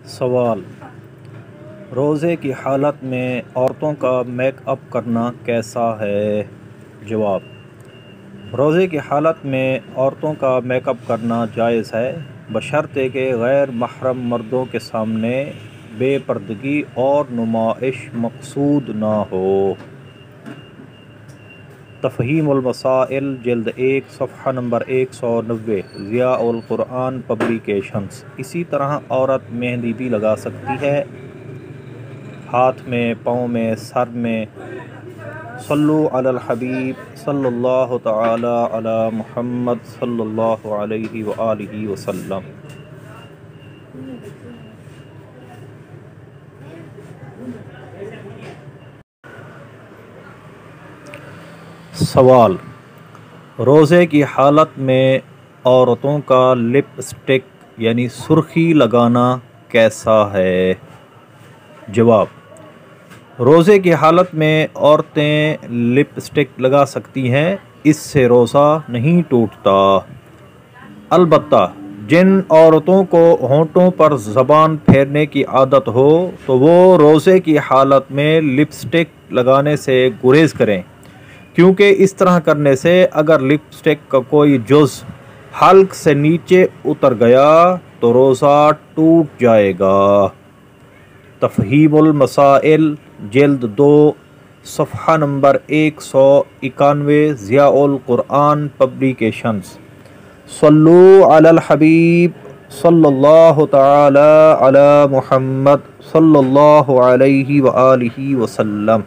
سوال: روزے کی حالت میں عورتوں کا میک اپ کرنا کیسا ہے؟ جواب: روزے کی حالت میں عورتوں کا میک اپ کرنا جائز ہے، بشرطے کہ غیر محرم مردوں کے سامنے بے پردگی اور نمائش مقصود نہ ہو۔ تفہیم المسائل جلد 1 صفحہ نمبر 190 ضیاء القرآن پبلیکیشنز۔ اسی طرح عورت مہندی بھی لگا سکتی ہے، ہاتھ میں، پاؤں میں، سر میں۔ صلو علی الحبیب صلی اللہ تعالی علی محمد صلی اللہ علیہ وآلہ وسلم۔ سوال: روزے کی حالت میں عورتوں کا لپ اسٹک یعنی سرخی لگانا کیسا ہے؟ جواب: روزے کی حالت میں عورتیں لپ اسٹک لگا سکتی ہیں، اس سے روزہ نہیں ٹوٹتا۔ البتہ جن عورتوں کو ہونٹوں پر زبان پھیرنے کی عادت ہو تو وہ روزے کی حالت میں لپ اسٹک لگانے سے گریز کریں، کیونکہ اس طرح کرنے سے اگر لپ اسٹک کا کوئی جز حلق سے نیچے اتر گیا تو روزہ ٹوٹ جائے گا۔ تفہیم المسائل جلد 2 صفحہ نمبر 191 ضیاء القرآن پبلیکیشنز۔ صلو علی الحبیب صلی اللہ تعالی علی محمد صلی اللہ علیہ وآلہ وسلم۔